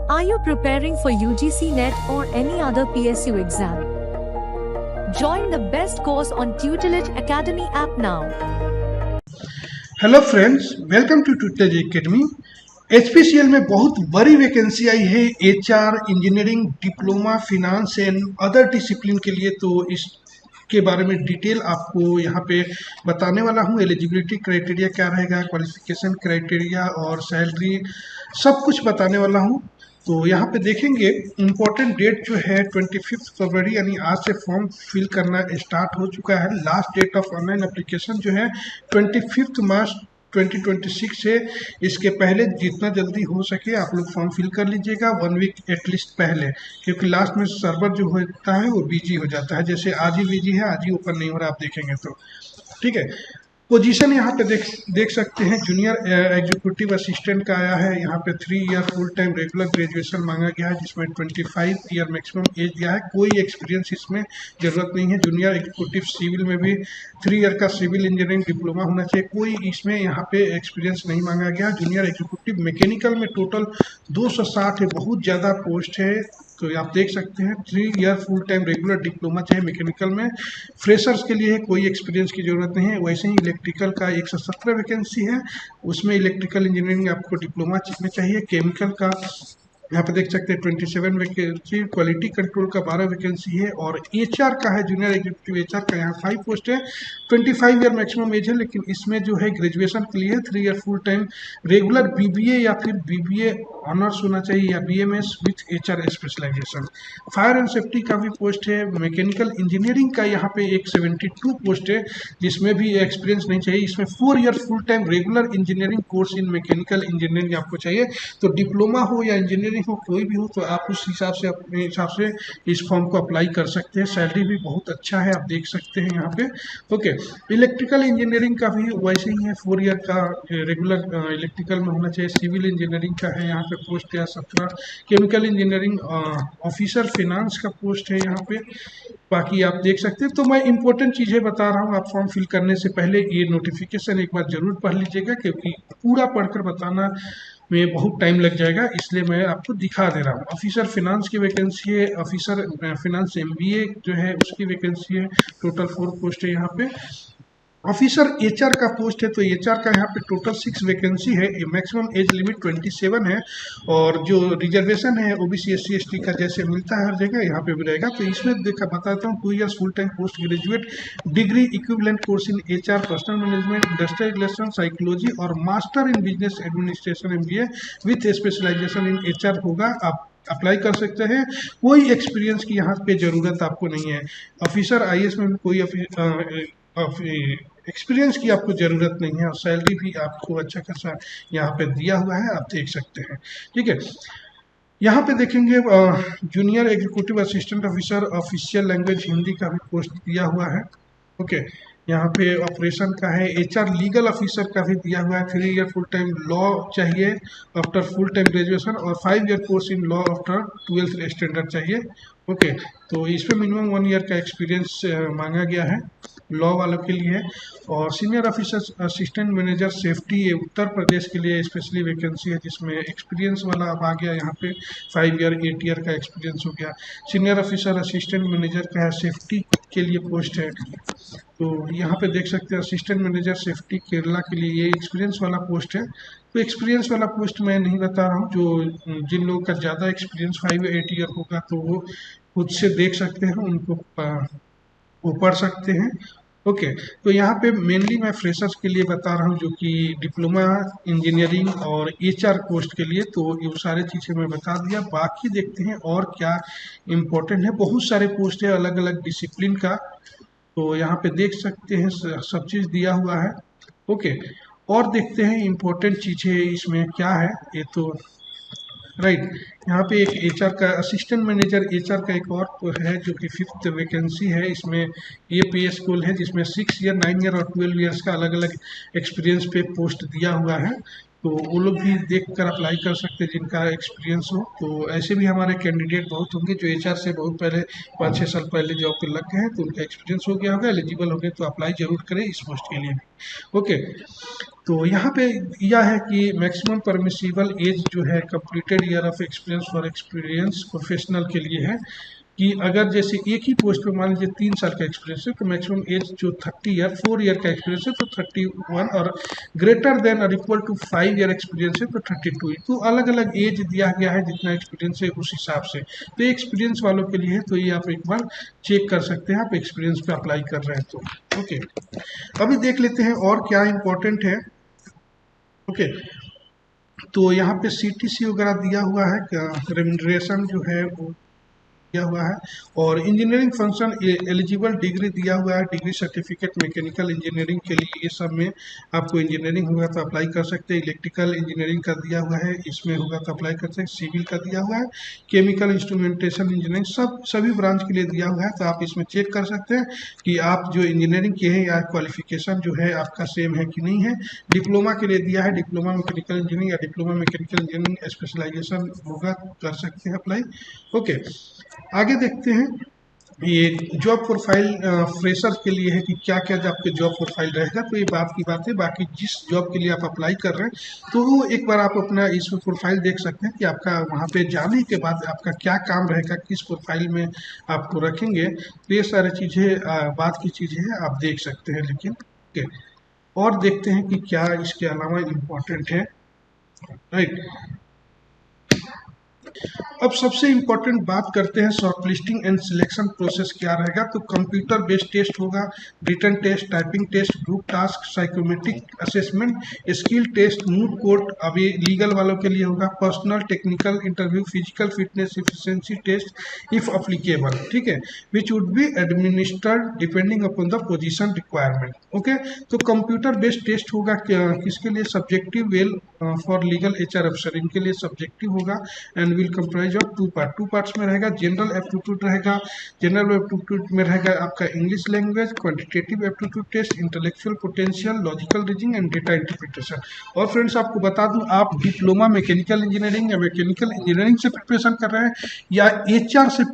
Are you preparing for UGC NET or any other PSU exam? Join the best course on Tutelage Academy app now. Hello friends, welcome to Tutelage Academy. HPCL में बहुत बड़ी vacancy आई है HR, engineering, diploma, finance and other discipline के लिए। तो इसके बारे में डिटेल आपको यहाँ पे बताने वाला हूँ। एलिजिबिलिटी क्राइटेरिया क्या रहेगा, क्वालिफिकेशन क्राइटेरिया और सैलरी सब कुछ बताने वाला हूँ। तो यहाँ पे देखेंगे इम्पोर्टेंट डेट जो है 25 फरवरी, यानी आज से फॉर्म फिल करना स्टार्ट हो चुका है। Last date of online application जो है 25 मार्च 2026 है। इसके पहले जितना जल्दी हो सके आप लोग फॉर्म फिल कर लीजिएगा, 1 वीक एटलीस्ट पहले, क्योंकि लास्ट में सर्वर जो होता है वो बिजी हो जाता है। जैसे आज ही बिजी है, आज ही ओपन नहीं हो रहा, आप देखेंगे तो ठीक है। पोजीशन यहाँ पे देख सकते हैं, जूनियर एग्जीक्यूटिव असिस्टेंट का आया है। यहाँ पे 3 year full time regular graduation मांगा गया है, जिसमें 25 ईयर मैक्सिमम एज दिया है। कोई एक्सपीरियंस इसमें जरूरत नहीं है। जूनियर एग्जीक्यूटिव सिविल में भी 3 ईयर का सिविल इंजीनियरिंग डिप्लोमा होना चाहिए, कोई इसमें यहाँ पे एक्सपीरियंस नहीं मांगा गया। जूनियर एग्जीक्यूटिव मैकेनिकल में टोटल 260 है, बहुत ज़्यादा पोस्ट है। तो आप देख सकते हैं 3 year full time regular diploma चाहिए मैकेनिकल में। फ्रेशर्स के लिए कोई एक्सपीरियंस की जरूरत नहीं है। वैसे ही इलेक्ट्रिकल का 117 वैकेंसी है, उसमें इलेक्ट्रिकल इंजीनियरिंग आपको डिप्लोमा में चाहिए। केमिकल का यहाँ पे देख सकते हैं 27 वैकेंसी, क्वालिटी कंट्रोल का 12 वैकेंसी है। और एचआर का है, जूनियर एग्जीक्यूटिव एचआर का यहाँ 5 पोस्ट है। 25 ईयर मैक्सिमम एज है, लेकिन इसमें जो है ग्रेजुएशन के लिए 3 year full time regular BBA या फिर बीबीए ऑनर्स होना चाहिए, या BMS with HR specialisation. Fire and safety का भी पोस्ट है। मैकेनिकल इंजीनियरिंग का यहाँ पे एक 72 पोस्ट है, जिसमें भी एक्सपीरियंस नहीं चाहिए। इसमें 4 year full time regular engineering course in mechanical engineering आपको चाहिए। तो डिप्लोमा हो या इंजीनियरिंग हो, कोई भी हो, तो आप उस हिसाब से अपने हिसाब से इस फॉर्म को अप्लाई कर सकते हैं। सैलरी भी बहुत अच्छा है, आप देख सकते हैं यहाँ पे। ओके, इलेक्ट्रिकल इंजीनियरिंग का भी वैसे ही है, 4 ईयर का रेगुलर इलेक्ट्रिकल में होना चाहिए। सिविल इंजीनियरिंग का है यहाँ पे पोस्ट है 17। केमिकल इंजीनियरिंग ऑफिसर फिनांस का पोस्ट है यहाँ पे। बाकी आप देख सकते हैं। तो मैं इंपॉर्टेंट चीज़ें बता रहा हूँ, आप फॉर्म फिल करने से पहले ये नोटिफिकेशन एक बार जरूर पढ़ लीजिएगा, क्योंकि पूरा पढ़कर बताना में बहुत टाइम लग जाएगा, इसलिए मैं आपको दिखा दे रहा हूँ। ऑफिसर फिनांस की वैकेंसी है, ऑफिसर फिनांस एमबीए जो है उसकी वैकेंसी है। टोटल 4 पोस्ट है यहाँ पे। ऑफिसर एचआर का पोस्ट है, तो एचआर का यहाँ पे टोटल 6 वैकेंसी है। मैक्सिमम एज लिमिट 27 है, और जो रिजर्वेशन है ओबीसी SC ST का जैसे मिलता है हर जगह, यहाँ पे भी रहेगा। तो इसमें देखा बताता हूँ, 2 years full time post graduate degree equivalent course in HR, personnel management, industrial relation, psychology और master in business administration MBA with specialisation in HR होगा। आप अप्लाई कर सकते हैं। कोई एक्सपीरियंस की यहाँ पे ज़रूरत आपको नहीं है। ऑफिसर आईएएस में भी कोई एक्सपीरियंस की आपको ज़रूरत नहीं है, और सैलरी भी आपको अच्छा खासा यहाँ पे दिया हुआ है, आप देख सकते हैं। ठीक है, यहाँ पे देखेंगे junior executive assistant officer, official language Hindi का भी पोस्ट दिया हुआ है। ओके, यहाँ पे ऑपरेशन का है। एचआर लीगल ऑफिसर का भी दिया हुआ है। 3 ईयर फुल टाइम लॉ चाहिए आफ्टर फुल टाइम ग्रेजुएशन, और 5 year course in law after 12th standard चाहिए। ओके, तो इसमें मिनिमम 1 ईयर का एक्सपीरियंस मांगा गया है लॉ वालों के लिए। और senior officer assistant manager safety, ये उत्तर प्रदेश के लिए स्पेशली वैकेंसी है, जिसमें एक्सपीरियंस वाला अब आ गया यहाँ पे। 5 ईयर 8 ईयर का एक्सपीरियंस हो गया। सीनियर ऑफिसर असिस्टेंट मैनेजर का है, सेफ्टी के लिए पोस्ट है। तो यहाँ पे देख सकते हैं असिस्टेंट मैनेजर सेफ्टी केरला के लिए, ये एक्सपीरियंस वाला पोस्ट है। तो एक्सपीरियंस वाला पोस्ट मैं नहीं बता रहा हूँ, जो जिन लोगों का ज़्यादा एक्सपीरियंस 5 या 8 ईयर होगा तो वो खुद से देख सकते हैं, उनको वो पढ़ सकते हैं। ओके, तो यहाँ पे मेनली मैं फ्रेशर्स के लिए बता रहा हूँ, जो कि डिप्लोमा इंजीनियरिंग और एचआर पोस्ट के लिए। तो ये सारी चीज़ें मैं बता दिया। बाकी देखते हैं और क्या इम्पोर्टेंट है। बहुत सारे पोस्ट है अलग अलग डिसिप्लिन का, तो यहाँ पे देख सकते हैं सब चीज़ दिया हुआ है। ओके, और देखते हैं इम्पोर्टेंट चीज़ें इसमें क्या है। ये तो राइट, यहाँ पे एक एचआर का असिस्टेंट मैनेजर एचआर का एक और है, जो कि 5th वैकेंसी है। इसमें ये पे स्कूल है, जिसमें 6 ईयर 9 ईयर और 12 ईयर्स का अलग अलग एक्सपीरियंस पे पोस्ट दिया हुआ है। तो वो लोग भी देख कर अप्लाई कर सकते हैं जिनका एक्सपीरियंस हो। तो ऐसे भी हमारे कैंडिडेट बहुत होंगे जो एचआर से बहुत पहले 5-6 साल पहले जॉब पे लग गए हैं, तो उनका एक्सपीरियंस हो गया होगा, एलिजिबल हो गए तो अप्लाई जरूर करें इस पोस्ट के लिए भी। ओके, तो यहाँ पे यह है कि मैक्सिमम परमिसिबल एज जो है completed year of experience for experience professional के लिए है कि अगर जैसे एक ही पोस्ट पे मान लीजिए 3 साल का एक्सपीरियंस है तो मैक्सिमम एज जो 30 ईयर 4 ईयर का एक्सपीरियंस है तो 31, और ग्रेटर देन और इक्वल टू 5 ईयर एक्सपीरियंस है तो 32। तो अलग अलग एज दिया गया है, जितना एक्सपीरियंस है उस हिसाब से। तो एक्सपीरियंस वालों के लिए है, तो ये आप एक बार चेक कर सकते हैं, आप एक्सपीरियंस पे अप्लाई कर रहे हैं तो। ओके, अभी देख लेते हैं और क्या इंपॉर्टेंट है। ओके, तो यहाँ पे सीटीसी वगैरह दिया हुआ है, रेम्यूनरेशन जो है वो दिया हुआ है, और इंजीनियरिंग फंक्शन एलिजिबल डिग्री दिया हुआ है, डिग्री सर्टिफिकेट मैकेनिकल इंजीनियरिंग के लिए, ये सब में आपको इंजीनियरिंग होगा तो अप्लाई कर सकते हैं। इलेक्ट्रिकल इंजीनियरिंग का दिया हुआ है, इसमें होगा तो अप्लाई कर सकते हैं। सिविल का दिया हुआ है, केमिकल इंस्ट्रूमेंटेशन इंजीनियरिंग, सभी ब्रांच के लिए दिया हुआ है। तो आप इसमें चेक कर सकते हैं कि आप जो इंजीनियरिंग किए हैं या क्वालिफिकेशन जो है आपका सेम है कि नहीं है। डिप्लोमा के लिए दिया है, डिप्लोमा मैकेनिकल इंजीनियरिंग या डिप्लोमा मैकेनिकल इंजीनियरिंग स्पेशलाइजेशन होगा, कर सकते हैं अप्लाई। ओके, आगे देखते हैं ये जॉब प्रोफाइल फ्रेशर के लिए है कि क्या क्या आपके जॉब प्रोफाइल रहेगा। तो ये बात की बात है, बाकी जिस जॉब के लिए आप अप्लाई कर रहे हैं तो वो एक बार आप अपना इसमें प्रोफाइल देख सकते हैं कि आपका वहाँ पे जाने के बाद आपका क्या काम रहेगा, किस प्रोफाइल में आपको रखेंगे। तो ये सारी चीज़ें बात की चीज़ें हैं, आप देख सकते हैं। लेकिन ओके, और देखते हैं कि क्या इसके अलावा इम्पोर्टेंट है। राइट, अब सबसे इम्पोर्टेंट बात करते हैं short listing and selection process क्या रहेगा। तो कंप्यूटर बेस्ड टेस्ट होगा, written test, typing test, group task, psychometric assessment, skill test, moot court, अभी लीगल वालों के लिए होगा, personal technical interview, physical fitness efficiency test if applicable, ठीक है, which would be administered depending upon the position requirement. Okay, तो computer based test होगा किसके लिए, subjective well for legal HR अफसर, इनके लिए सब्जेक्टिव होगा and will comprise of 2 part. 2 parts में रहेगा, जनरल एप्टीट्यूड रहेगा, जनरल एप्टीट्यूड में रहेगा आपका English language, quantitative aptitude test, intellectual potential, logical reasoning and data interpretation. और फ्रेंड्स आपको बता दूं, आप डिप्लोमा मैकेनिकल इंजीनियरिंग या मैकेनिकल इंजीनियरिंग से प्रिपरेशन कर रहे हैं या एचआर से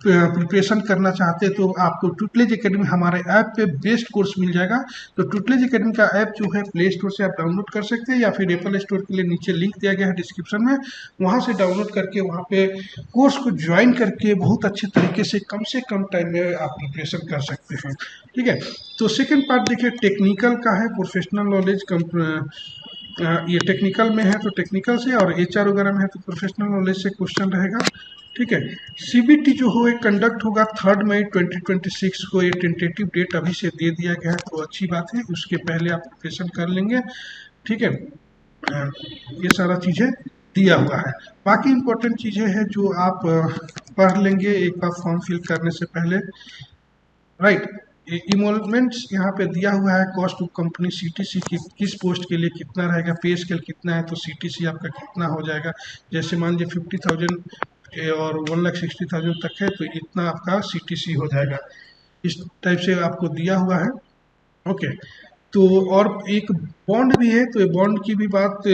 प्रिपरेशन करना चाहते हैं तो आपको ट्यूटलेज एकेडमी हमारे ऐप पे बेस्ट कोर्स मिल जाएगा। तो ट्यूटलेज एकेडमी का ऐप जो है प्ले स्टोर से आप डाउनलोड कर सकते हैं या फिर एप्पल स्टोर के लिए नीचे लिंक दिया गया है डिस्क्रिप्शन में, वहाँ से डाउनलोड करके वहाँ पे कोर्स को ज्वाइन करके बहुत अच्छे तरीके से कम टाइम में आप प्रिपरेशन कर सकते हैं। ठीक है, तो सेकेंड पार्ट देखिए टेक्निकल का है, प्रोफेशनल नॉलेज ये टेक्निकल में है तो टेक्निकल से, और एचआर वगैरह में है तो प्रोफेशनल नॉलेज से क्वेश्चन रहेगा। ठीक है, सीबीटी जो हो कंडक्ट होगा 3 मई 2026 को, ये टेंटेटिव डेट अभी से दे दिया गया है तो अच्छी बात है, उसके पहले आप प्रिपरेशन कर लेंगे। ठीक है, ये सारा चीज़ें दिया हुआ है। बाकी इम्पोर्टेंट चीज़ें हैं जो आप पढ़ लेंगे एक बार फॉर्म फिल करने से पहले। राइट, इमोलमेंट्स यहाँ पे दिया हुआ है, कॉस्ट ऑफ कंपनी सीटीसी की किस पोस्ट के लिए कितना रहेगा, पे स्केल कितना है तो सीटीसी आपका कितना हो जाएगा। जैसे मान लीजिए 50,000 और 1,60,000 तक है तो इतना आपका सीटीसी हो जाएगा, इस टाइप से आपको दिया हुआ है। ओके, तो और एक बॉन्ड भी है, तो ये बॉन्ड की भी बात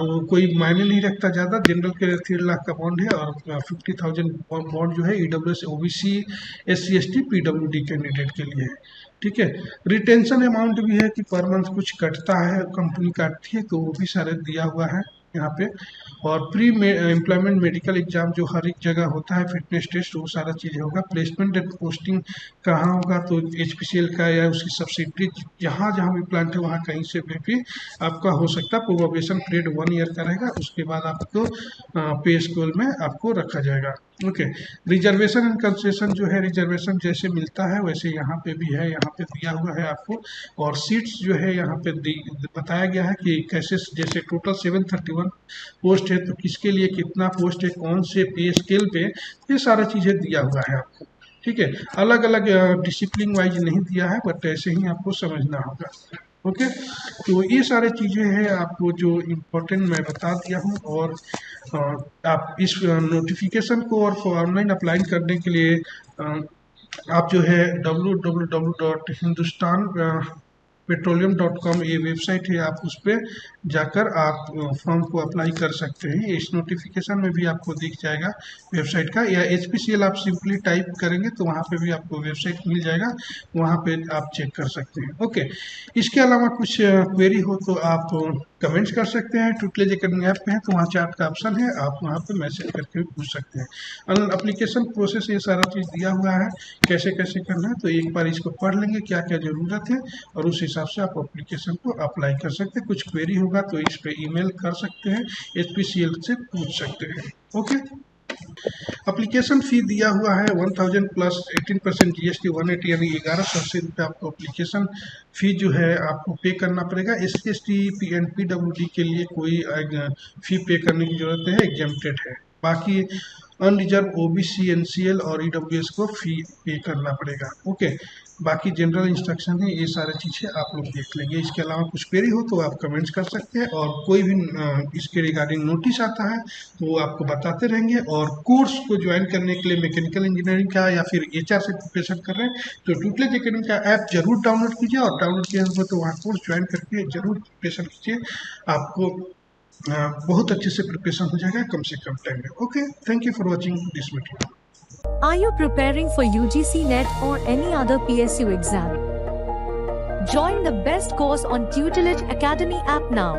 वो कोई मायने नहीं रखता ज़्यादा, जनरल के 3 लाख का बॉन्ड है और 50,000 बॉन्ड जो है EWS OBC SC ST PWD candidate के लिए है। ठीक है, रिटेंशन अमाउंट भी है कि पर मंथ कुछ कटता है, कंपनी काटती है, तो वो भी सारे दिया हुआ है यहाँ पे। और प्री एम्प्लॉयमेंट मेडिकल एग्जाम जो हर एक जगह होता है, फिटनेस टेस्ट, वो सारा चीज़ होगा। प्लेसमेंट एंड पोस्टिंग कहाँ होगा तो HPCL का या उसकी सब्सिडरी जहाँ जहाँ भी प्लांट है वहाँ कहीं से भी आपका हो सकता है। प्रोबेशन पीरियड 1 ईयर का रहेगा, उसके बाद आपको पे स्केल में आपको रखा जाएगा। ओके, रिजर्वेशन एंड कंसेशन जो है, रिजर्वेशन जैसे मिलता है वैसे यहाँ पे भी है, यहाँ पे दिया हुआ है आपको। और सीट्स जो है यहाँ पे बताया गया है कि कैसे, जैसे टोटल 731 पोस्ट है तो किसके लिए कितना पोस्ट है, कौन से पे स्केल पे, ये सारा चीज़ें दिया हुआ है आपको। ठीक है, अलग अलग डिसिप्लिन वाइज नहीं दिया है, बट ऐसे ही आपको समझना होगा। ओके, तो ये सारे चीज़ें हैं आपको जो इम्पोर्टेंट मैं बता दिया हूँ। और आप इस नोटिफिकेशन को और ऑनलाइन अप्लाई करने के लिए आप जो है www.hindustan petroleum.com ये वेबसाइट है, आप उस पर जाकर आप फॉर्म को अप्लाई कर सकते हैं। इस नोटिफिकेशन में भी आपको दिख जाएगा वेबसाइट का, या HPCL आप सिंपली टाइप करेंगे तो वहाँ पे भी आपको वेबसाइट मिल जाएगा, वहाँ पे आप चेक कर सकते हैं। ओके, इसके अलावा कुछ क्वेरी हो तो आप कमेंट्स कर सकते हैं। ट्यूटलेज एकेडमी ऐप पे है तो वहाँ चैट का ऑप्शन है, आप वहाँ पे मैसेज करके पूछ सकते हैं। एप्लीकेशन प्रोसेस ये सारा चीज़ दिया हुआ है, कैसे कैसे करना है, तो एक बार इसको पढ़ लेंगे क्या क्या ज़रूरत है और उस हिसाब से आप एप्लीकेशन को अप्लाई कर सकते हैं। कुछ क्वेरी होगा तो इस पे ईमेल कर सकते हैं, HPCL से पूछ सकते हैं। ओके, एप्लीकेशन फी दिया हुआ है 1000 प्लस 18% GST 180 यानी 1180 रुपये आपको एप्लीकेशन फी जो है आपको पे करना पड़ेगा। SC/ST एंड PWD के लिए कोई फी पे करने की जरूरत है, एग्जेम्प्टेड है। बाकी अनरिजर्व OBC NCL और EWS को फी पे करना पड़ेगा। ओके, बाकी जनरल इंस्ट्रक्शन है, ये सारी चीज़ें आप लोग देख लेंगे। इसके अलावा कुछ क्वेरी हो तो आप कमेंट्स कर सकते हैं, और कोई भी इसके रिगार्डिंग नोटिस आता है तो वो आपको बताते रहेंगे। और कोर्स को ज्वाइन करने के लिए मैकेनिकल इंजीनियरिंग का या फिर HR से प्रिपरेशन कर रहे हैं तो ट्यूटलेज एकेडमी का ऐप जरूर डाउनलोड कीजिए, और डाउनलोड किया हो तो वहाँ कोर्स ज्वाइन करके जरूर प्रिपरेशन कीजिए। आपको बहुत अच्छे से प्रिपरेशन हो जाएगा कम से कम टाइम में। Okay, thank you for watching this video. Are you preparing for UGC NET or any other PSU exam? Join the best course on Tutelage Academy app now.